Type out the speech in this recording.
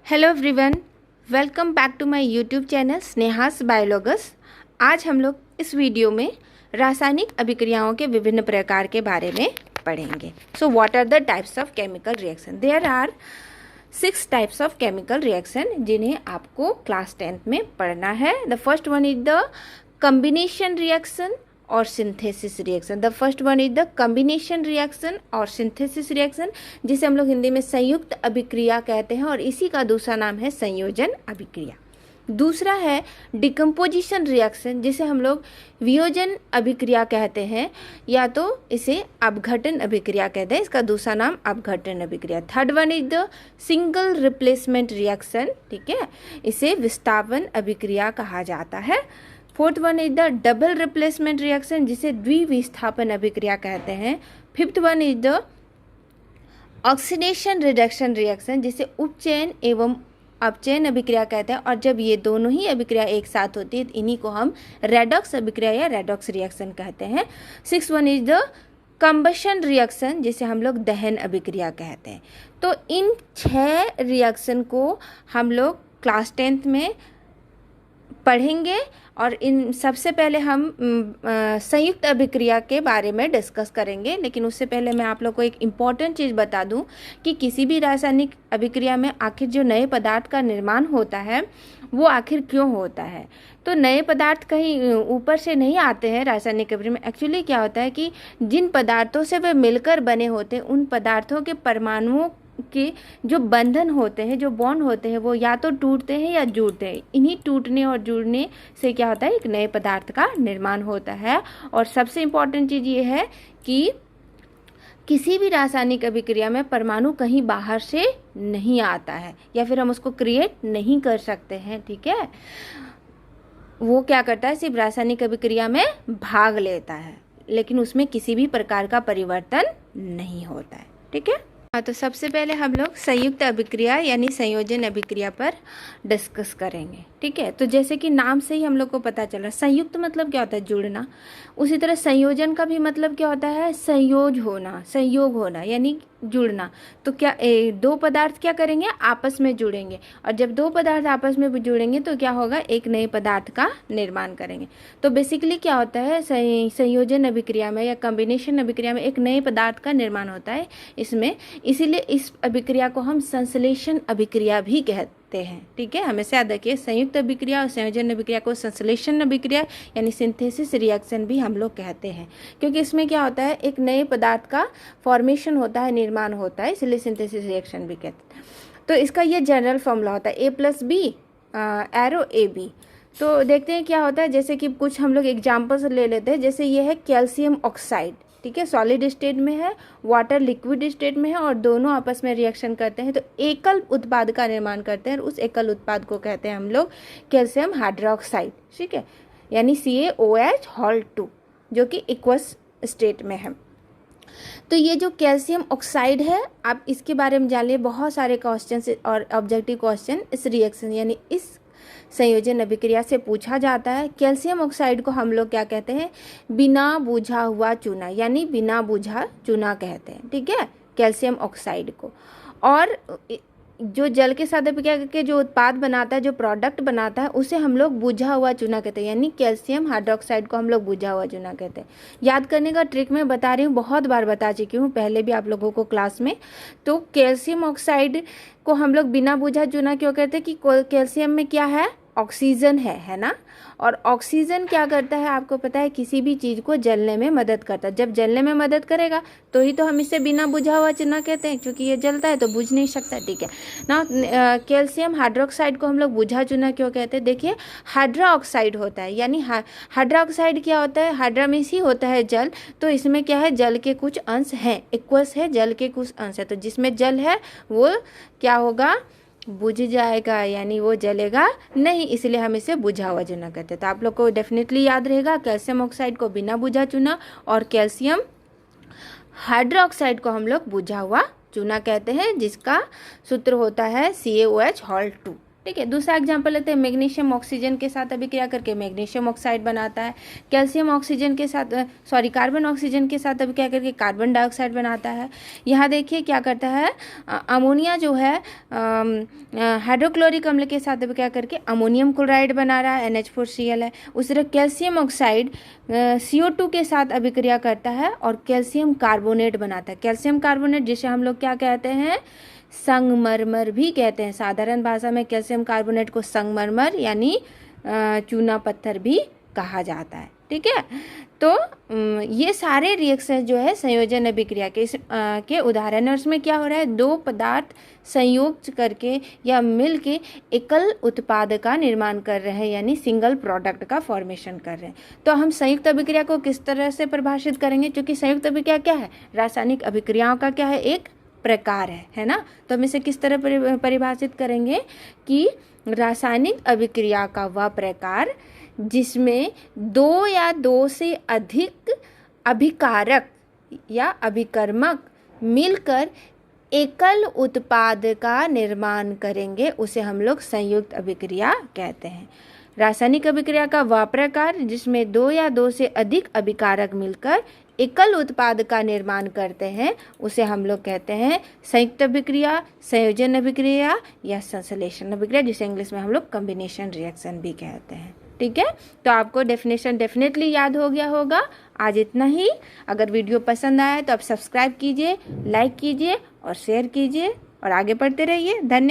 Hello everyone, welcome back to my YouTube channel Sneha's बायोलॉगस। आज हम लोग इस वीडियो में रासायनिक अभिक्रियाओं के विभिन्न प्रकार के बारे में पढ़ेंगे। So what are the types of chemical reaction? There are 6 types of chemical reaction जिन्हें आपको क्लास 10th में पढ़ना है। The first one is the combination reaction और synthesis reaction. The first one is the combination reaction और synthesis reaction, जिसे हम लोग हिंदी में संयुक्त अभिक्रिया कहते हैं, और इसी का दूसरा नाम है संयोजन अभिक्रिया। दूसरा है डिकम्पोजिशन रिएक्शन, जिसे हम लोग वियोजन अभिक्रिया कहते हैं, या तो इसे अपघटन अभिक्रिया कहते हैं। इसका दूसरा नाम अपघटन अभिक्रिया। Third one is the single replacement reaction, ठीक है, इसे विस्थापन अभिक्रिया कहा जाता है। Fourth one is the double replacement reaction, जिसे द्विविस्थापन अभिक्रिया कहते हैं। Fifth one is the oxidation reduction reaction, जिसे उपचयन एवं अपचयन अभिक्रिया कहते हैं, और जब ये दोनों ही अभिक्रिया एक साथ होती है तो इन्हीं को हम रेडॉक्स अभिक्रिया या रेडॉक्स रिएक्शन कहते हैं। Six one is the combustion reaction, जिसे हम लोग दहन अभिक्रिया कहते हैं। तो इन 6 रिएक्शन को हम लोग क्लास 10th में पढ़ेंगे, और इन सबसे पहले हम संयुक्त अभिक्रिया के बारे में डिस्कस करेंगे। लेकिन उससे पहले मैं आप लोग को एक इम्पॉर्टेंट चीज़ बता दूं कि किसी भी रासायनिक अभिक्रिया में आखिर जो नए पदार्थ का निर्माण होता है वो आखिर क्यों होता है। तो नए पदार्थ कहीं ऊपर से नहीं आते हैं रासायनिक अभिक्रिया में। एक्चुअली क्या होता है कि जिन पदार्थों से वे मिलकर बने होते हैं उन पदार्थों के परमाणुओं के जो बंधन होते हैं, जो बॉन्ड होते हैं, वो या तो टूटते हैं या जुड़ते हैं। इन्हीं टूटने और जुड़ने से क्या होता है, एक नए पदार्थ का निर्माण होता है। और सबसे इम्पॉर्टेंट चीज़ ये है कि किसी भी रासायनिक अभिक्रिया में परमाणु कहीं बाहर से नहीं आता है, या फिर हम उसको क्रिएट नहीं कर सकते हैं, ठीक है। वो क्या करता है, सिर्फ रासायनिक अभिक्रिया में भाग लेता है, लेकिन उसमें किसी भी प्रकार का परिवर्तन नहीं होता है, ठीक है। तो सबसे पहले हम लोग संयुक्त अभिक्रिया यानी संयोजन अभिक्रिया पर डिस्कस करेंगे, ठीक है। तो जैसे कि नाम से ही हम लोग को पता चला, संयुक्त मतलब क्या होता है, जुड़ना। उसी तरह संयोजन का भी मतलब क्या होता है, संयोग होना यानी जुड़ना। तो क्या दो पदार्थ क्या करेंगे, आपस में जुड़ेंगे, और जब दो पदार्थ आपस में जुड़ेंगे तो क्या होगा, एक नए पदार्थ का निर्माण करेंगे। तो बेसिकली क्या होता है, संयोजन अभिक्रिया में या कॉम्बिनेशन अभिक्रिया में एक नए पदार्थ का निर्माण होता है इसमें। इसीलिए इस अभिक्रिया को हम संश्लेषण अभिक्रिया भी कहते हैं, ठीक है। हमेशा याद रखिए, संयुक्त अभिक्रिया और संयोजन अभिक्रिया को संश्लेषण अभिक्रिया यानी सिंथेसिस रिएक्शन भी हम लोग कहते हैं, क्योंकि इसमें क्या होता है, एक नए पदार्थ का फॉर्मेशन होता है, निर्माण होता है, इसलिए सिंथेसिस रिएक्शन भी कहते हैं। तो इसका ये जनरल फॉर्मूला होता है A+B एरो AB। तो देखते हैं क्या होता है, जैसे कि कुछ हम लोग एग्जाम्पल्स ले लेते हैं। जैसे ये है कैल्शियम ऑक्साइड, ठीक है, सॉलिड स्टेट में है, वाटर लिक्विड स्टेट में है, और दोनों आपस में रिएक्शन करते हैं तो एकल उत्पाद का निर्माण करते हैं, और उस एकल उत्पाद को कहते हैं हम लोग कैल्शियम हाइड्रोक्साइड, ठीक है, यानी CaOH2, जो कि इक्वस स्टेट में है। तो ये जो कैल्शियम ऑक्साइड है, आप इसके बारे में जान लिए, बहुत सारे क्वेश्चन और ऑब्जेक्टिव क्वेश्चन इस रिएक्शन यानी इस संयोजन अभिक्रिया से पूछा जाता है। कैल्शियम ऑक्साइड को हम लोग क्या कहते हैं, बिना बुझा हुआ चूना यानी बिना बुझा चूना कहते हैं, ठीक है, कैल्शियम ऑक्साइड को। और जो जल के साथ अभिक्रिया करके जो उत्पाद बनाता है, जो प्रोडक्ट बनाता है, उसे हम लोग बुझा हुआ चूना कहते हैं, यानी कैल्शियम हाइड्रोक्साइड को हम लोग बुझा हुआ चूना कहते हैं। याद करने का ट्रिक मैं बता रही हूँ, बहुत बार बता चुकी हूँ पहले भी आप लोगों को क्लास में। तो कैल्शियम ऑक्साइड को हम लोग बिना बुझा चूना क्यों कहते हैं कि कैल्शियम में क्या है, ऑक्सीजन है ना। और ऑक्सीजन क्या करता है, आपको पता है, किसी भी चीज़ को जलने में मदद करता है। जब जलने में मदद करेगा तो ही तो हम इसे बिना बुझा हुआ चूना कहते हैं, क्योंकि ये जलता है तो बुझ नहीं सकता, ठीक है ना। कैल्शियम हाइड्रोक्साइड को हम लोग बुझा चूना क्यों कहते हैं, देखिए हाइड्रा ऑक्साइड होता है, यानी हाइड्रा ऑक्साइड क्या होता है, हाइड्रा में ही होता है जल, तो इसमें क्या है, जल के कुछ अंश हैं, इक्वस है, जल के कुछ अंश है, तो जिसमें जल है वो क्या होगा, बुझ जाएगा, यानी वो जलेगा नहीं, इसलिए हम इसे बुझा हुआ चूना कहते हैं। तो आप लोग को डेफिनेटली याद रहेगा, कैल्शियम ऑक्साइड को बिना बुझा चूना और कैल्शियम हाइड्रोक्साइड को हम लोग बुझा हुआ चूना कहते हैं, जिसका सूत्र होता है CaOH2, ठीक है। दूसरा एग्जांपल लेते हैं, मैग्नीशियम ऑक्सीजन के साथ अभिक्रिया करके मैग्नीशियम ऑक्साइड बनाता है। कैल्शियम ऑक्सीजन के साथ कार्बन ऑक्सीजन के साथ अभिक्रिया करके कार्बन डाइऑक्साइड बनाता है। यहाँ देखिए क्या करता है, अमोनिया जो है हाइड्रोक्लोरिक अम्ल के साथ अभिक्रिया करके अमोनियम क्लोराइड बना रहा है, NH4Cl है। उस तरह कैल्शियम ऑक्साइड CO2 के साथ अभिक्रिया करता है और कैल्शियम कार्बोनेट बनाता है। कैल्शियम कार्बोनेट जिसे हम लोग क्या कहते हैं, संगमरमर भी कहते हैं। साधारण भाषा में कैल्शियम कार्बोनेट को संगमरमर यानी चूना पत्थर भी कहा जाता है। ठीक है, तो ये सारे रिएक्शन जो है संयोजन अभिक्रिया के उदाहरण है। उसमें क्या हो रहा है, दो पदार्थ संयोग करके या मिल के एकल उत्पाद का निर्माण कर रहे हैं, यानी सिंगल प्रोडक्ट का फॉर्मेशन कर रहे हैं। तो हम संयुक्त अभिक्रिया को किस तरह से परिभाषित करेंगे, क्योंकि संयुक्त अभिक्रिया क्या है, रासायनिक अभिक्रियाओं का क्या है, एक प्रकार है ना। तो हम इसे किस तरह परिभाषित करेंगे कि रासायनिक अभिक्रिया का वह प्रकार जिसमें दो या दो से अधिक अभिकारक या अभिकर्मक मिलकर एकल उत्पाद का निर्माण करेंगे, उसे हम लोग संयुक्त अभिक्रिया कहते हैं। रासायनिक अभिक्रिया का वह प्रकार जिसमें दो या दो से अधिक अभिकारक मिलकर एकल उत्पाद का निर्माण करते हैं, उसे हम लोग कहते हैं संयुक्त अभिक्रिया, संयोजन अभिक्रिया या संश्लेषण अभिक्रिया, जिसे इंग्लिश में हम लोग कॉम्बिनेशन रिएक्शन भी कहते हैं। ठीक है, तो आपको डेफिनेशन डेफिनेटली याद हो गया होगा। आज इतना ही। अगर वीडियो पसंद आया तो आप सब्सक्राइब कीजिए, लाइक कीजिए और शेयर कीजिए और आगे बढ़ते रहिए। धन्यवाद।